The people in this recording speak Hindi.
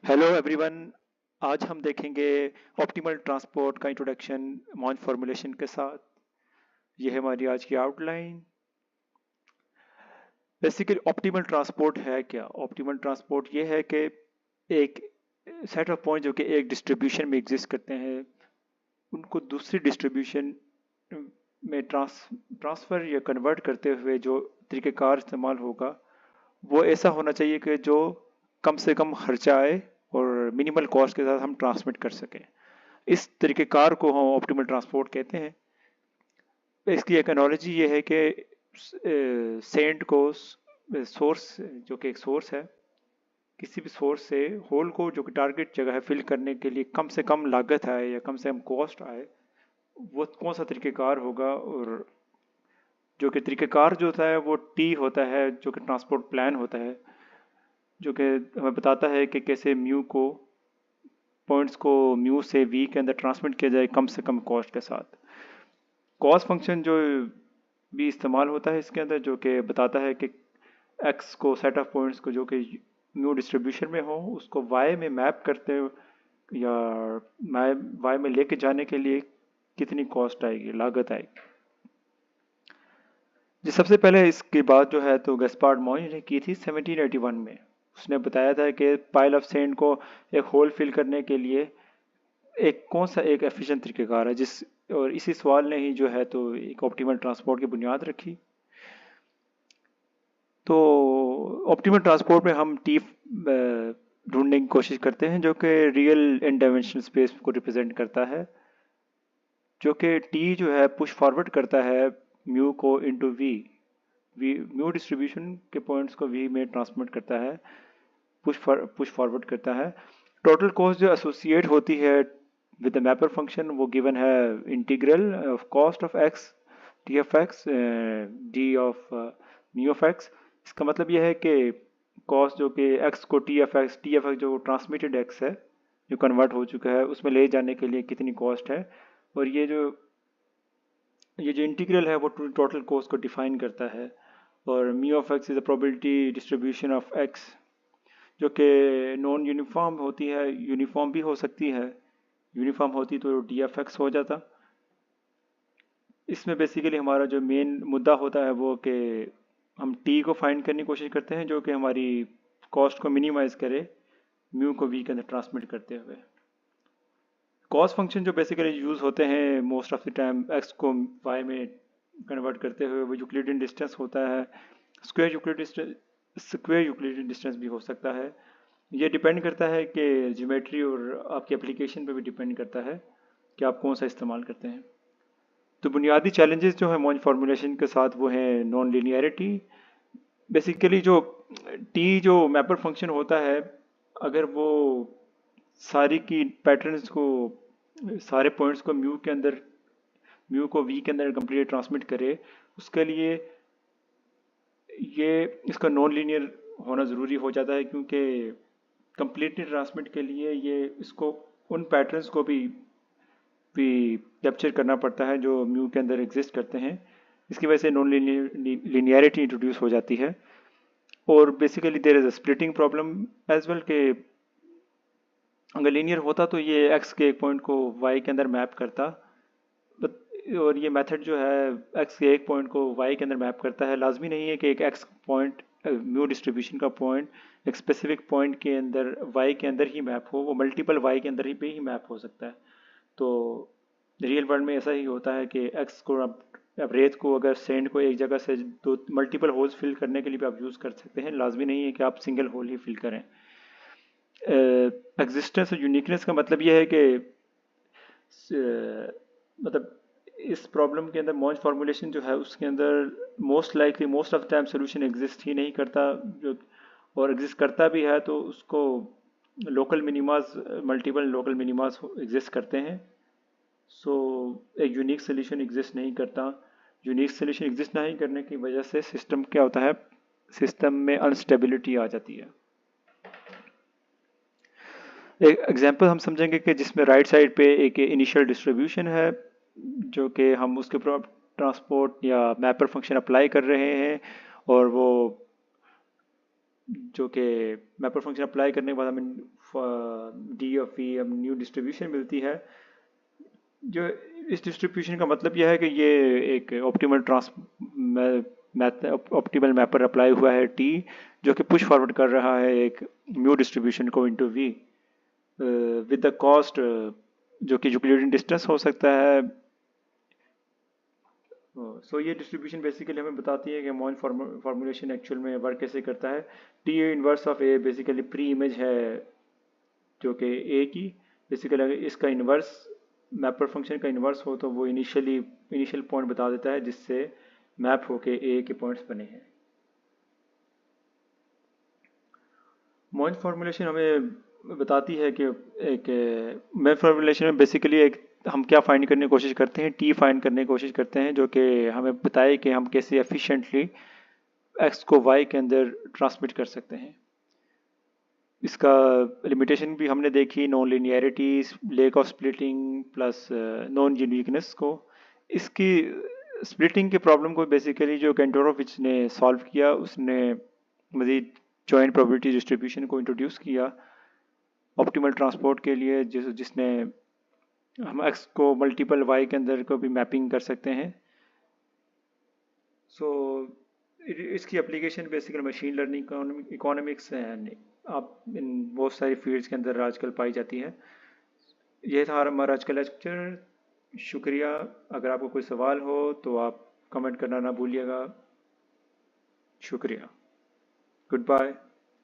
Hello everyone. आज हम देखेंगे ऑप्टिमल ट्रांसपोर्ट का इंट्रोडक्शन मॉन फॉर्मूलेशन के साथ। ये है हमारी आज की आउटलाइन। बेसिकली ऑप्टिमल ट्रांसपोर्ट है क्या? ऑप्टिमल ट्रांसपोर्ट ये है कि एक सेट ऑफ पॉइंट जो कि एक डिस्ट्रीब्यूशन में एग्जिस्ट करते हैं, उनको दूसरी डिस्ट्रीब्यूशन में ट्रांसफ़र या कन्वर्ट करते हुए जो तरीक़ेकार इस्तेमाल होगा वो ऐसा होना चाहिए कि जो कम से कम खर्चा आए और मिनिमल कॉस्ट के साथ हम ट्रांसमिट कर सकें। इस तरीक़ेकार को हम ऑप्टिमल ट्रांसपोर्ट कहते हैं। इसकी एक एनालॉजी ये है कि सेंड को सोर्स, जो कि एक सोर्स है, किसी भी सोर्स से होल को जो कि टारगेट जगह है फिल करने के लिए कम से कम लागत आए या कम से कम कॉस्ट आए, वो कौन सा तरीक़ेकार होगा। और जो कि तरीक़ेकार जो होता है वो टी होता है, जो कि ट्रांसपोर्ट प्लान होता है, जो कि हमें बताता है कि कैसे म्यू को पॉइंट्स को म्यू से वी के अंदर ट्रांसमिट किया जाए कम से कम कॉस्ट के साथ। कॉस फंक्शन जो भी इस्तेमाल होता है इसके अंदर, जो कि बताता है कि एक्स को, सेट ऑफ पॉइंट्स को जो कि म्यू डिस्ट्रीब्यूशन में हो, उसको वाई में मैप करते या वाई में लेके जाने के लिए कितनी कॉस्ट आएगी, लागत आएगी। जी, सबसे पहले इसकी बात जो है तो गैस्पार्ड मॉइज ने की थी 1781 में। उसने बताया था कि पाइल ऑफ सेंड को एक होल फिल करने के लिए एक कौन सा एक एफिशिएंट तरीक़ेकार है, जिस और इसी सवाल ने ही जो है तो एक ऑप्टिमल ट्रांसपोर्ट की बुनियाद रखी। तो ऑप्टिमल ट्रांसपोर्ट में हम टी ढूंढने की कोशिश करते हैं जो कि रियल इन डायमेंशनल स्पेस को रिप्रेजेंट करता है, जो कि टी जो है पुश फॉरवर्ड करता है म्यू को इनटू वी। म्यू डिस्ट्रीब्यूशन के पॉइंट्स को वी में ट्रांसमिट करता है, पुश फॉरवर्ड करता है। टोटल कॉस्ट जो एसोसिएट होती है विद द मैपर फंक्शन वो गिवन है integral of cost of x T of x D of mu of x. इसका मतलब यह है कि कॉस्ट जो कि एक्स को टी एफ एक्स जो ट्रांसमिटेड एक्स है, जो कन्वर्ट हो चुका है, उसमें ले जाने के लिए कितनी कॉस्ट है। और ये जो इंटीग्रल है वो टोटल कॉस्ट को डिफाइन करता है। और mu of x is the probability distribution of x, जो कि नॉन यूनिफॉर्म होती है, यूनिफॉर्म भी हो सकती है। यूनिफॉर्म होती तो डी एफ एक्स हो जाता। इसमें बेसिकली हमारा जो मेन मुद्दा होता है वो कि हम टी को फाइंड करने की कोशिश करते हैं जो कि हमारी कॉस्ट को मिनिमाइज करे म्यू को वी के अंदर ट्रांसमिट करते हुए। कॉस्ट फंक्शन जो बेसिकली यूज़ होते हैं most of the time x को वाई में कन्वर्ट करते हुए, वो यूक्लिडियन डिस्टेंस होता है। स्क्वायर यूक्लिडियन डिस्टेंस भी हो सकता है। ये डिपेंड करता है कि ज्योमेट्री और आपकी एप्लीकेशन पे भी डिपेंड करता है कि आप कौन सा इस्तेमाल करते हैं। तो बुनियादी चैलेंजेस जो है मॉन्ज फॉर्मूलेशन के साथ वो हैं नॉन लीनियरिटी। बेसिकली जो टी जो मैपर फंक्शन होता है, अगर वो सारी की पैटर्न्स को, सारे पॉइंट्स को म्यू को वी के अंदर कंप्लीट ट्रांसमिट करे, उसके लिए ये इसका नॉन लीनियर होना ज़रूरी हो जाता है, क्योंकि कंप्लीटली ट्रांसमिट के लिए ये इसको उन पैटर्न्स को भी कैप्चर करना पड़ता है जो म्यू के अंदर एग्जिस्ट करते हैं। इसकी वजह से नॉन लीनियरिटी इंट्रोड्यूस हो जाती है। और basically there is a splitting problem as well के अगर लीनियर होता तो ये एक्स के एक पॉइंट को वाई के अंदर मैप करता। और ये मेथड जो है एक्स के एक पॉइंट को वाई के अंदर मैप करता है। लाजमी नहीं है कि एक एक्स पॉइंट म्यू डिस्ट्रीब्यूशन का पॉइंट एक स्पेसिफिक पॉइंट के अंदर वाई के अंदर ही मैप हो, वो मल्टीपल वाई के अंदर ही पे ही मैप हो सकता है। तो रियल वर्ल्ड में ऐसा ही होता है कि एक्स को अब रेत को, अगर सेंड को एक जगह से दो मल्टीपल होल्स फिल करने के लिए भी आप यूज़ कर सकते हैं। लाजमी नहीं है कि आप सिंगल होल ही फिल करें। एग्जिस्टेंस और यूनिकनेस का मतलब यह है कि मतलब इस प्रॉब्लम के अंदर मॉन्ज फॉर्मूलेशन जो है उसके अंदर most of the time solution exist ही नहीं करता। जो और एग्जिस्ट करता भी है तो उसको लोकल मिनिमास, मल्टीपल लोकल मिनिमास एग्जिस्ट करते हैं। सो एक यूनिक सोल्यूशन एग्जिस्ट नहीं करता। यूनिक सोल्यूशन एग्जिस्ट नहीं करने की वजह से सिस्टम क्या होता है, सिस्टम में अनस्टेबिलिटी आ जाती है। एक एग्जांपल हम समझेंगे कि जिसमें राइट साइड पे एक इनिशियल डिस्ट्रीब्यूशन है, जो कि हम उसके ऊपर ट्रांसपोर्ट या मैपर फंक्शन अप्लाई कर रहे हैं। और वो जो कि मैपर फंक्शन अप्लाई करने के बाद हमें डी ऑफ ई अब न्यू डिस्ट्रीब्यूशन मिलती है। जो इस डिस्ट्रीब्यूशन का मतलब यह है कि ये एक ऑप्टिमल मैपर अप्लाई हुआ है टी, जो कि पुश फॉरवर्ड कर रहा है एक म्यू डिस्ट्रीब्यूशन को into V with the cost जो कि यूक्लिडियन डिस्टेंस हो सकता है। सो ये डिस्ट्रीब्यूशन बेसिकली हमें बताती है कि मॉन फॉर्मूलेशन एक्चुअल में वर्क कैसे करता है। T inverse of A basically pre image है जो कि ए की। बेसिकली अगर इसका इन्वर्स मैपर फंक्शन का इन्वर्स हो तो वो इनिशियल पॉइंट बता देता है जिससे मैप होके ए के पॉइंट्स बने हैं। मॉन फॉर्मूलेशन हमें बताती है कि एक मॉन फॉर्मूलेशन में बेसिकली एक हम क्या फाइंड करने की कोशिश करते हैं, टी फाइंड करने की कोशिश करते हैं जो कि हमें बताए कि हम कैसे एफिशिएंटली एक्स को वाई के अंदर ट्रांसमिट कर सकते हैं। इसका लिमिटेशन भी हमने देखी, non linearity, lake of splitting plus non uniqueness को। इसकी स्प्लिटिंग के प्रॉब्लम को बेसिकली जो कैंटोरोविच ने सॉल्व किया, उसने मज़ीद जॉइंट प्रोबेबिलिटी डिस्ट्रीब्यूशन को इंट्रोड्यूस किया ऑप्टिमल ट्रांसपोर्ट के लिए, जिसने हम एक्स को मल्टीपल वाई के अंदर को भी मैपिंग कर सकते हैं। सो इसकी application basically machine learning, economics and आप इन बहुत सारी फील्ड्स के अंदर आजकल पाई जाती है। यह था हमारा आज का लेक्चर। शुक्रिया। अगर आपको कोई सवाल हो तो आप कमेंट करना ना भूलिएगा। शुक्रिया। Good bye.